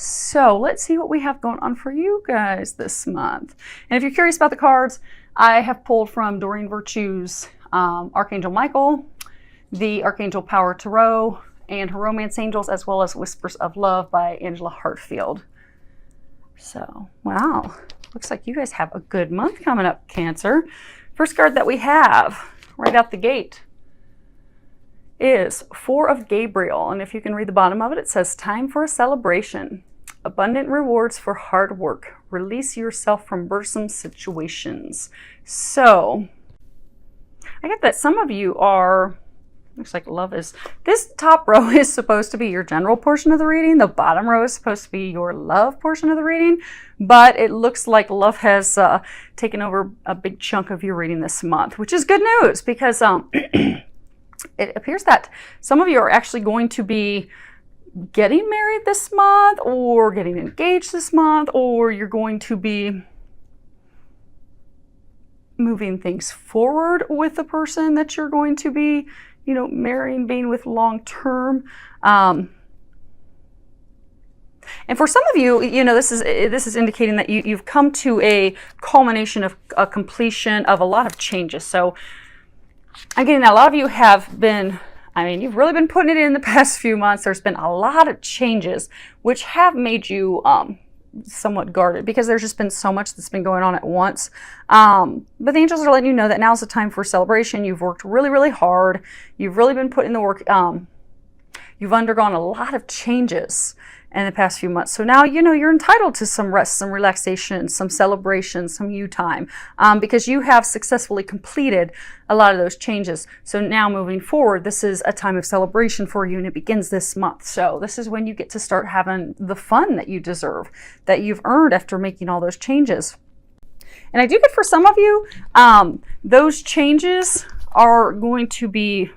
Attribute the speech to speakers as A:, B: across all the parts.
A: So let's see what we have going on for you guys this month. And if you're curious about the cards, I have pulled from Doreen Virtue's Archangel Michael, the Archangel Power Tarot, and her Romance Angels, as well as Whispers of Love by Angela Hartfield. So, wow. Looks like you guys have a good month coming up, Cancer. First card that we have right out the gate is Four of Gabriel. And if you can read the bottom of it, it says, time for a celebration. Abundant rewards for hard work. Release yourself from burdensome situations. So, I get that some of you are, looks like love is, this top row is supposed to be your general portion of the reading. The bottom row is supposed to be your love portion of the reading. But it looks like love has taken over a big chunk of your reading this month, which is good news because it appears that some of you are actually going to be getting married this month or getting engaged this month, or you're going to be moving things forward with the person that you're going to be, you know, marrying, being with long term. And for some of you, you know, this is indicating that you've come to a culmination of a completion of a lot of changes. So again, a lot of you have been, I mean, you've really been putting it in the past few months. There's been a lot of changes which have made you somewhat guarded because there's just been so much that's been going on at once. But the angels are letting you know that now's the time for celebration. You've worked really, really hard. You've really been putting the work. You've undergone a lot of changes in the past few months. So now, you know, you're entitled to some rest, some relaxation, some celebration, some you time, because you have successfully completed a lot of those changes. So now moving forward, this is a time of celebration for you, and it begins this month. So this is when you get to start having the fun that you deserve, that you've earned after making all those changes. And I do get for some of you, those changes are going to be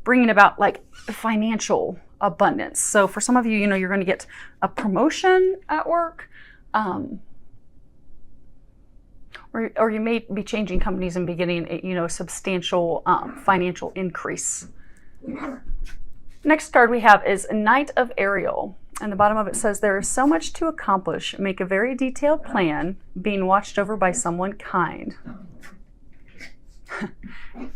A: bringing about like financial abundance. So for some of you, you know, you're going to get a promotion at work, or you may be changing companies and beginning, you know, a substantial financial increase. Next card we have is Knight of Ariel. And the bottom of it says, there is so much to accomplish. Make a very detailed plan, being watched over by someone kind.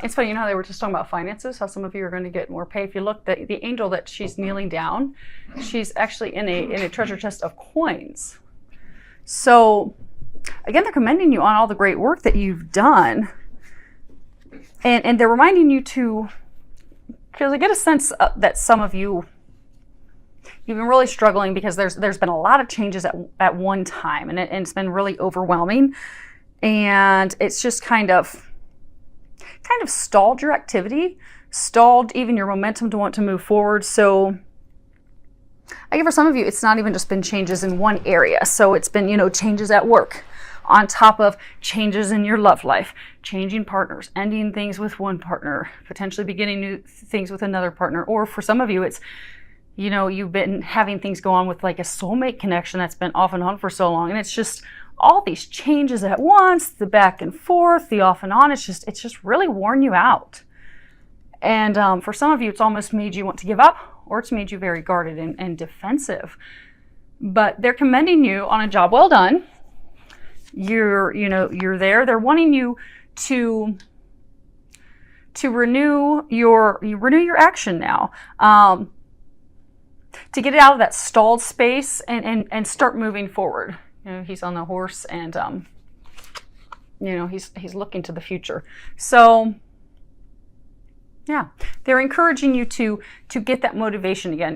A: It's funny, you know how they were just talking about finances, how some of you are going to get more pay. If you look, the angel that she's kneeling down, she's actually in a treasure chest of coins. So again, they're commending you on all the great work that you've done. And they're reminding you to, because I get a sense that some of you, you've been really struggling because there's been a lot of changes at one time, and it's been really overwhelming. And it's just kind of stalled your activity, stalled even your momentum to want to move forward. So I think for some of you, it's not even just been changes in one area. So it's been, you know, changes at work on top of changes in your love life, changing partners, ending things with one partner, potentially beginning new things with another partner. Or for some of you, it's, you know, you've been having things go on with like a soulmate connection that's been off and on for so long. And it's just all these changes at once, the back and forth, the off and on. It's just really worn you out. And for some of you, it's almost made you want to give up, or it's made you very guarded and defensive. But they're commending you on a job well done. You're there. They're wanting you to renew your action now. To get it out of that stalled space and start moving forward. You know, he's on the horse, and you know, he's looking to the future. So yeah, they're encouraging you to get that motivation again.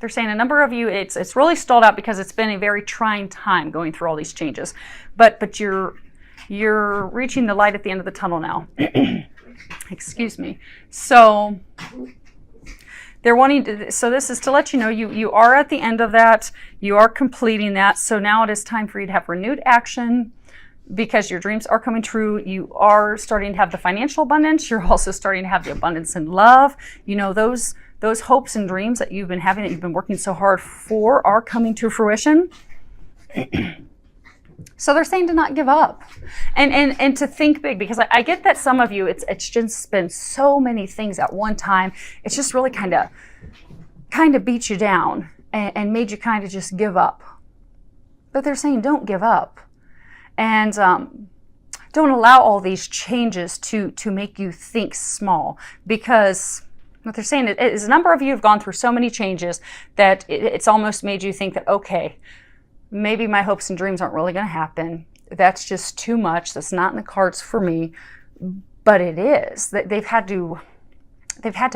A: They're saying a number of you, it's really stalled out because it's been a very trying time going through all these changes. But you're reaching the light at the end of the tunnel now. Excuse me. So they're wanting to, so this is to let you know you are at the end of that. You are completing that. So now it is time for you to have renewed action because your dreams are coming true. You are starting to have the financial abundance. You're also starting to have the abundance in love. You know, those hopes and dreams that you've been having, that you've been working so hard for, are coming to fruition. So they're saying to not give up and to think big, because I get that some of you, it's just been so many things at one time. It's just really kind of beat you down. and made you kind of just give up. But they're saying don't give up. And don't allow all these changes to make you think small, because what they're saying is a number of you have gone through so many changes that it's almost made you think that, okay, maybe my hopes and dreams aren't really going to happen. That's just too much. That's not in the cards for me. But it is. They've had to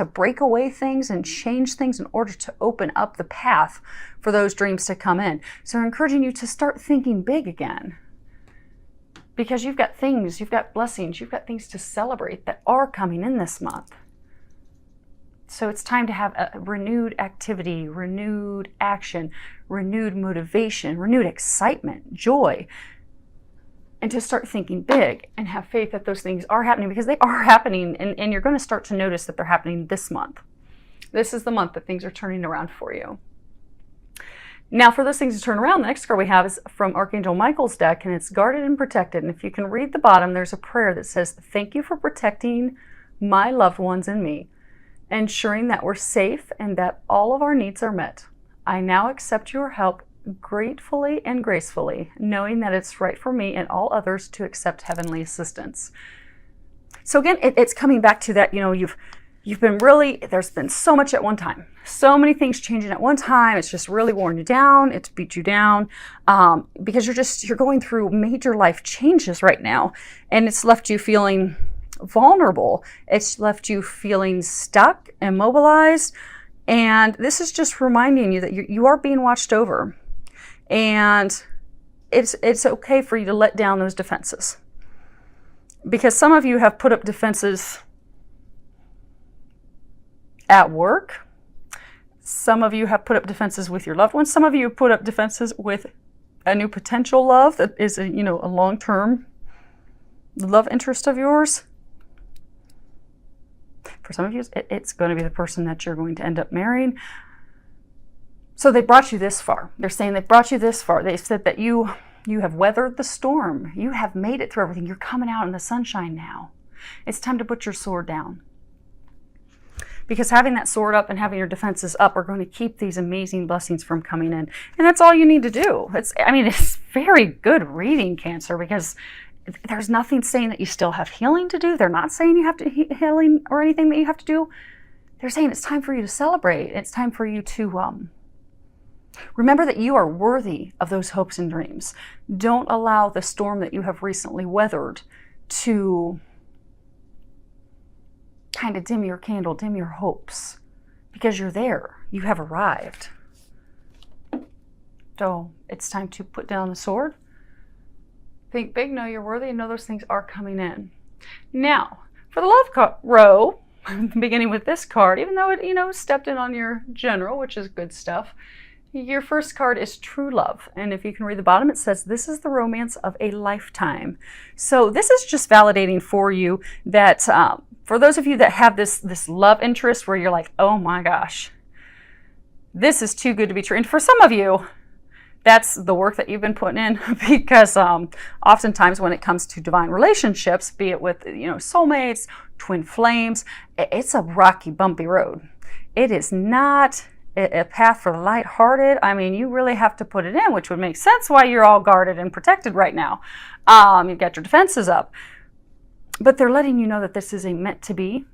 A: break away things and change things in order to open up the path for those dreams to come in. So they're encouraging you to start thinking big again. Because you've got things, you've got blessings, you've got things to celebrate that are coming in this month. So it's time to have a renewed activity, renewed action, renewed motivation, renewed excitement, joy, and to start thinking big and have faith that those things are happening, because they are happening, and you're going to start to notice that they're happening this month. This is the month that things are turning around for you. Now, for those things to turn around, the next card we have is from Archangel Michael's deck, and it's guarded and protected. And if you can read the bottom, there's a prayer that says, "Thank you for protecting my loved ones and me, ensuring that we're safe and that all of our needs are met. I now accept your help gratefully and gracefully, knowing that it's right for me and all others to accept heavenly assistance." So again, it's coming back to that, you've been really, there's been so much at one time. So many things changing at one time. It's just really worn you down. It's beat you down because you're going through major life changes right now. And it's left you feeling vulnerable. It's left you feeling stuck, immobilized. And this is just reminding you that you are being watched over. And it's okay for you to let down those defenses. Because some of you have put up defenses at work. Some of you have put up defenses with your loved ones. Some of you have put up defenses with a new potential love that is a long-term love interest of yours. For some of you, it's going to be the person that you're going to end up marrying. So they brought you this far. They're saying they brought you this far. They said that you have weathered the storm. You have made it through everything. You're coming out in the sunshine now. It's time to put your sword down. Because having that sword up and having your defenses up are going to keep these amazing blessings from coming in. And that's all you need to do. It's very good reading, Cancer, because there's nothing saying that you still have healing to do. They're not saying you have to healing or anything that you have to do. They're saying it's time for you to celebrate. It's time for you to remember that you are worthy of those hopes and dreams. Don't allow the storm that you have recently weathered to kind of dim your candle, dim your hopes, because you're there. You have arrived. So it's time to put down the sword. Think big, know you're worthy, and know those things are coming in. Now, for the love row, beginning with this card, even though it stepped in on your general, which is good stuff, your first card is true love. And if you can read the bottom, it says, "This is the romance of a lifetime." So this is just validating for you that for those of you that have this love interest where you're like, oh my gosh, this is too good to be true. And for some of you, that's the work that you've been putting in, because oftentimes when it comes to divine relationships, be it with soulmates, twin flames, it's a rocky, bumpy road. It is not a path for the lighthearted. You really have to put it in, which would make sense why you're all guarded and protected right now. You've got your defenses up. But they're letting you know that this is a meant-to-be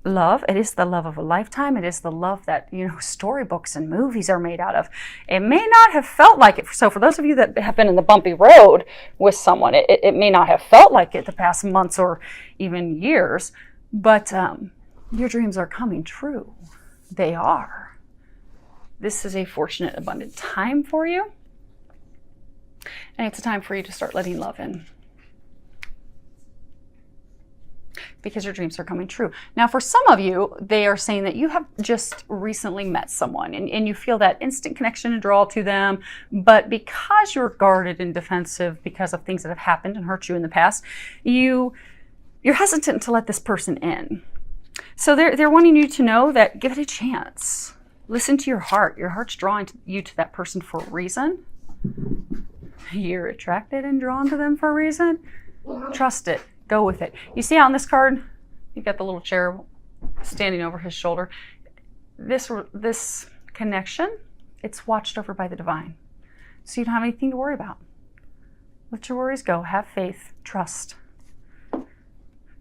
A: love. It is the love of a lifetime. It is the love that storybooks and movies are made out of. It may not have felt like it. So for those of you that have been in the bumpy road with someone, it may not have felt like it the past months or even years, but your dreams are coming true. They are. This is a fortunate, abundant time for you. And it's a time for you to start letting love in, because your dreams are coming true. Now, for some of you, they are saying that you have just recently met someone and you feel that instant connection and draw to them, but because you're guarded and defensive because of things that have happened and hurt you in the past, you're hesitant to let this person in. So they're wanting you to know that give it a chance. Listen to your heart. Your heart's drawing you to that person for a reason. You're attracted and drawn to them for a reason. Trust it. Go with it. You see how on this card, you've got the little cherub standing over his shoulder. This connection, It's watched over by the divine. So you don't have anything to worry about. Let your worries go. Have faith. Trust.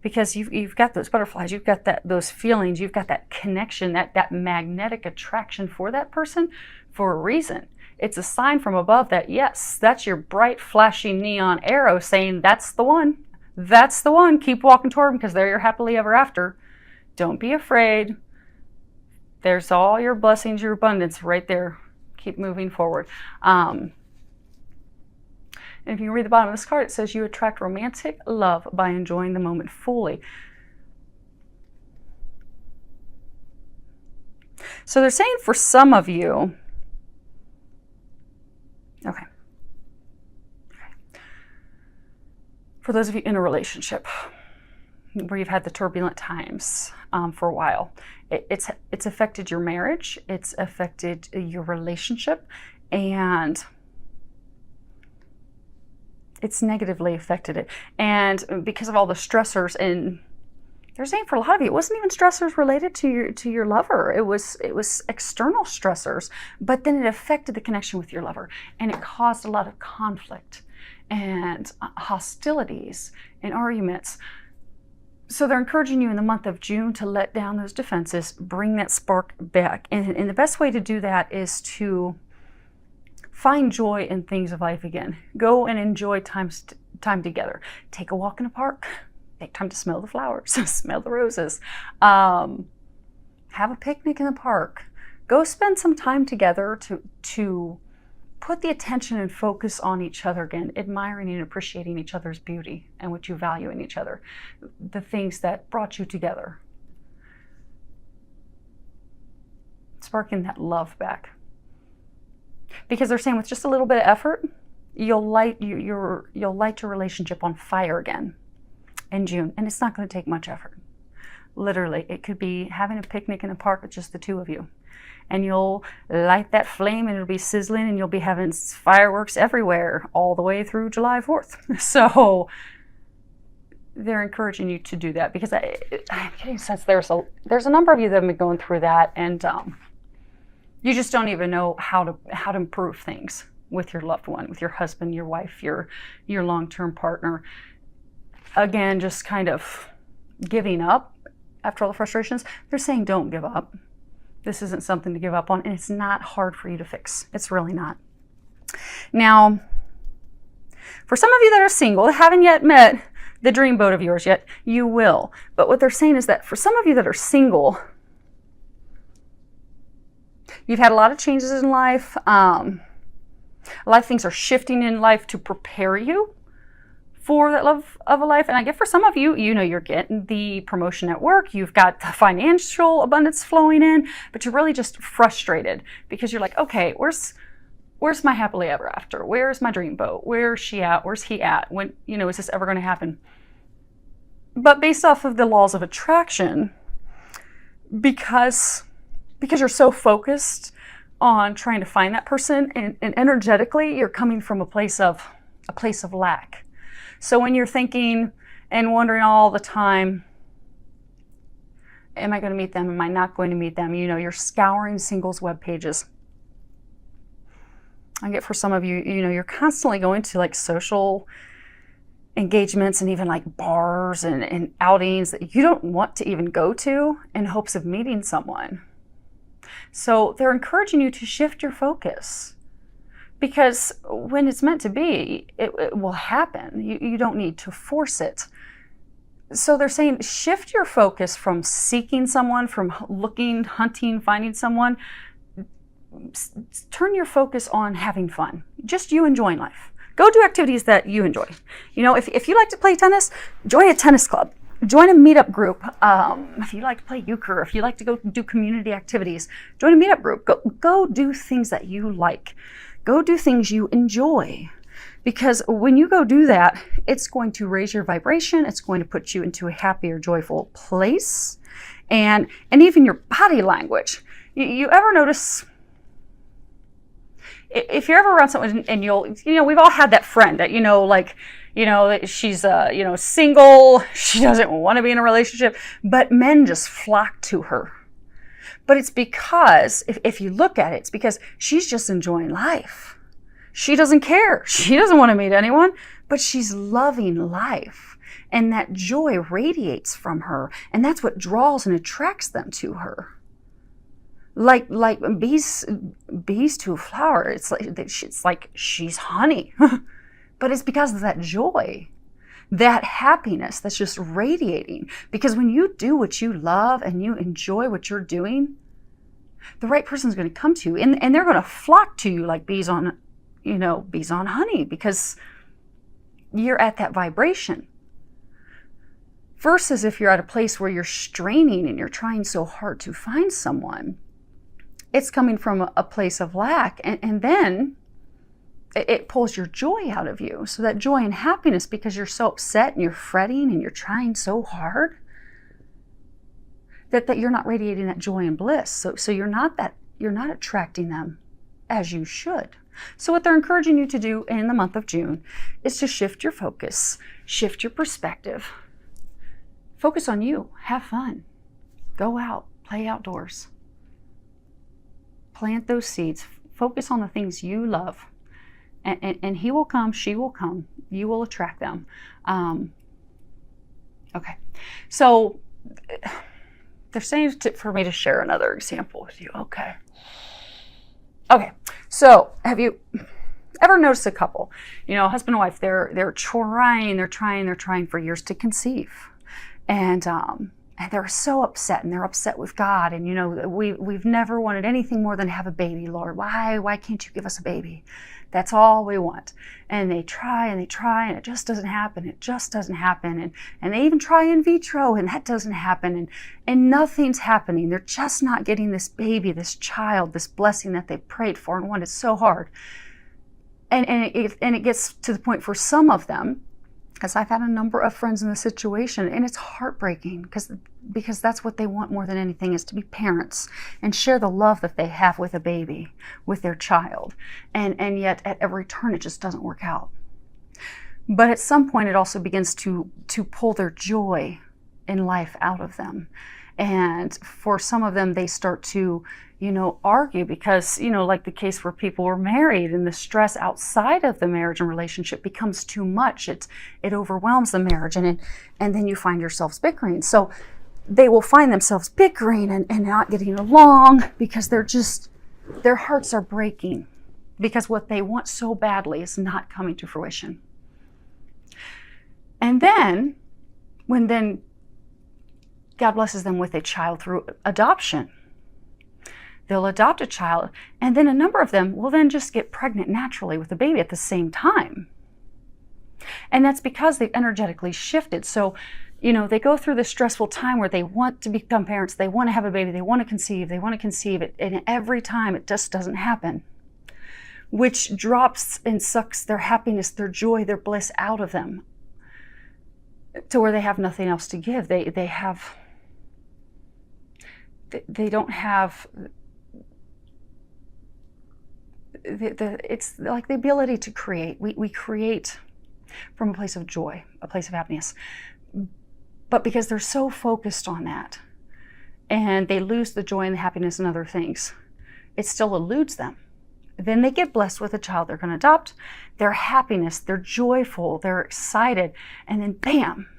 A: Because you've got those butterflies. You've got those feelings. You've got that connection, that magnetic attraction for that person for a reason. It's a sign from above that, yes, that's your bright, flashing neon arrow saying, that's the one. That's the one. Keep walking toward them because they're your happily ever after. Don't be afraid. There's all your blessings, your abundance right there. Keep moving forward. And if you read the bottom of this card, it says you attract romantic love by enjoying the moment fully. So they're saying for some of you, okay. For those of you in a relationship where you've had the turbulent times for a while, it's affected your marriage, it's affected your relationship, and it's negatively affected it. And because of all the stressors, and they're saying for a lot of you, it wasn't even stressors related to your lover. It was external stressors, but then it affected the connection with your lover, and it caused a lot of conflict and hostilities and arguments. So they're encouraging you in the month of June to let down those defenses, bring that spark back. And the best way to do that is to find joy in things of life again. Go and enjoy time together. Take a walk in the park. Take time to smell the flowers, smell the roses. Have a picnic in the park. Go spend some time together to put the attention and focus on each other again, admiring and appreciating each other's beauty and what you value in each other, the things that brought you together. Sparking that love back. Because they're saying with just a little bit of effort, you'll light your relationship on fire again in June. And it's not going to take much effort. Literally, it could be having a picnic in a park with just the two of you. And you'll light that flame and it'll be sizzling and you'll be having fireworks everywhere all the way through July 4th. So they're encouraging you to do that because I'm getting a sense there's a number of you that have been going through that, and you just don't even know how to improve things with your loved one, with your husband, your wife, your long-term partner. Again, just kind of giving up after all the frustrations. They're saying don't give up. This isn't something to give up on, and it's not hard for you to fix. It's really not. Now, for some of you that are single, that haven't yet met the dream boat of yours yet, you will. But what they're saying is that for some of you that are single, you've had a lot of changes in life. A lot of things are shifting in life to prepare you for that love of a life. And I get for some of you, you're getting the promotion at work, you've got the financial abundance flowing in, but you're really just frustrated because you're like, okay, where's my happily ever after? Where's my dream boat? Where's she at? Where's he at? When, is this ever going to happen? But based off of the laws of attraction, because you're so focused on trying to find that person, and energetically you're coming from a place of lack. So when you're thinking and wondering all the time, am I going to meet them? Am I not going to meet them? You're scouring singles web pages. I get for some of you, you're constantly going to like social engagements and even like bars and outings that you don't want to even go to in hopes of meeting someone. So they're encouraging you to shift your focus. Because when it's meant to be, it will happen. You don't need to force it. So they're saying shift your focus from seeking someone, from looking, hunting, finding someone. Turn your focus on having fun. Just you enjoying life. Go do activities that you enjoy. If you like to play tennis, join a tennis club. Join a meetup group. If you like to play euchre, if you like to go do community activities, join a meetup group. Go do things that you like. Go do things you enjoy, because when you go do that, it's going to raise your vibration. It's going to put you into a happier, joyful place, and even your body language. You ever notice if you're ever around someone and we've all had that friend that she's single, she doesn't want to be in a relationship, but men just flock to her But it's because, if you look at it, it's because she's just enjoying life. She doesn't care. She doesn't want to meet anyone, but she's loving life. And that joy radiates from her. And that's what draws and attracts them to her. Like bees to a flower. It's like she's honey. But it's because of that joy, that happiness that's just radiating. Because when you do what you love and you enjoy what you're doing, the right person's going to come to you, and they're going to flock to you like bees on honey, because you're at that vibration. Versus if you're at a place where you're straining and you're trying so hard to find someone, it's coming from a place of lack, and then it pulls your joy out of you. So that joy and happiness, because you're so upset and you're fretting and you're trying so hard, that you're not radiating that joy and bliss. So you're not attracting them as you should. So what they're encouraging you to do in the month of June is to shift your focus, shift your perspective. Focus on you. Have fun. Go out. Play outdoors. Plant those seeds. Focus on the things you love. And he will come. She will come. You will attract them. Okay. So they're saying for me to share another example with you. Okay. So have you ever noticed a couple, husband and wife, they're trying for years to conceive. And they're so upset, and they're upset with God. And, we've never wanted anything more than have a baby, Lord. Why can't you give us a baby? That's all we want. And they try, and it just doesn't happen. It just doesn't happen. And they even try in vitro, and that doesn't happen. And nothing's happening. They're just not getting this baby, this child, this blessing that they prayed for and wanted so hard. And it gets to the point for some of them, because I've had a number of friends in this situation, and it's heartbreaking because that's what they want more than anything, is to be parents and share the love that they have with a baby, with their child. And yet at every turn it just doesn't work out. But at some point it also begins to pull their joy in life out of them. And for some of them, they start to argue because, like the case where people were married and the stress outside of the marriage and relationship becomes too much. It overwhelms the marriage, and then you find yourselves bickering. So they will find themselves bickering and not getting along because their hearts are breaking because what they want so badly is not coming to fruition. And then, when God blesses them with a child through adoption, they'll adopt a child, and then a number of them will then just get pregnant naturally with a baby at the same time. And that's because they've energetically shifted. So, they go through this stressful time where they want to become parents, they want to have a baby, they want to conceive it, and every time it just doesn't happen, which drops and sucks their happiness, their joy, their bliss out of them to where they have nothing else to give. They don't have it's like the ability to create. We create from a place of joy, a place of happiness. But because they're so focused on that, and they lose the joy and the happiness in other things, it still eludes them. Then they get blessed with a child they're going to adopt. Their happiness, they're joyful, they're excited, and then bam,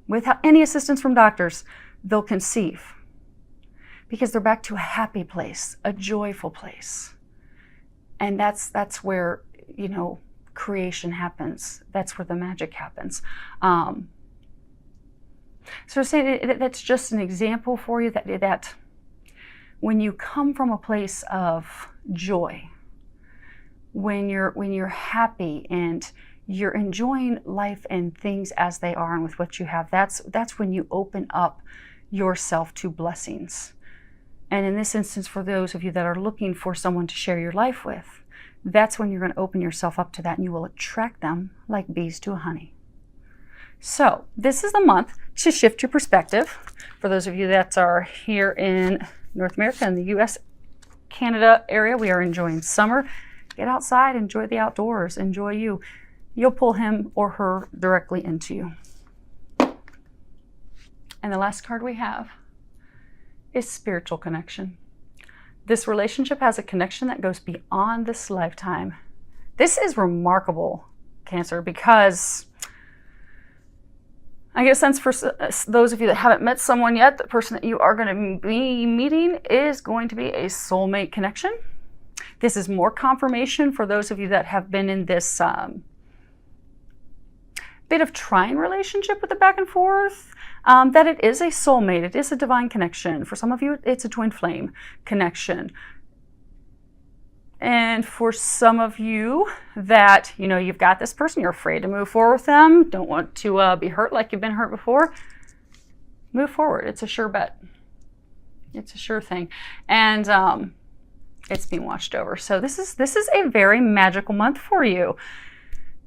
A: without any assistance from doctors, they'll conceive. Because they're back to a happy place, a joyful place. And that's where, creation happens. That's where the magic happens. So saying that's just an example for you that when you come from a place of joy, when you're happy and you're enjoying life and things as they are and with what you have, that's when you open up yourself to blessings. And in this instance, for those of you that are looking for someone to share your life with, that's when you're going to open yourself up to that, and you will attract them like bees to a honey. So this is the month to shift your perspective. For those of you that are here in North America and the U.S., Canada area, we are enjoying summer. Get outside, enjoy the outdoors, enjoy you. You'll pull him or her directly into you. And the last card we have is spiritual connection. This relationship has a connection that goes beyond this lifetime. This is remarkable, Cancer, because I get a sense for those of you that haven't met someone yet, the person that you are going to be meeting is going to be a soulmate connection. This is more confirmation for those of you that have been in this bit of trying relationship with the back and forth, that it is a soulmate. It is a divine connection. For some of you, it's a twin flame connection. And for some of you that, you know, you've got this person, you're afraid to move forward with them, don't want to be hurt like you've been hurt before, move forward. It's a sure bet. It's a sure thing. And it's being watched over. So this is a very magical month for you.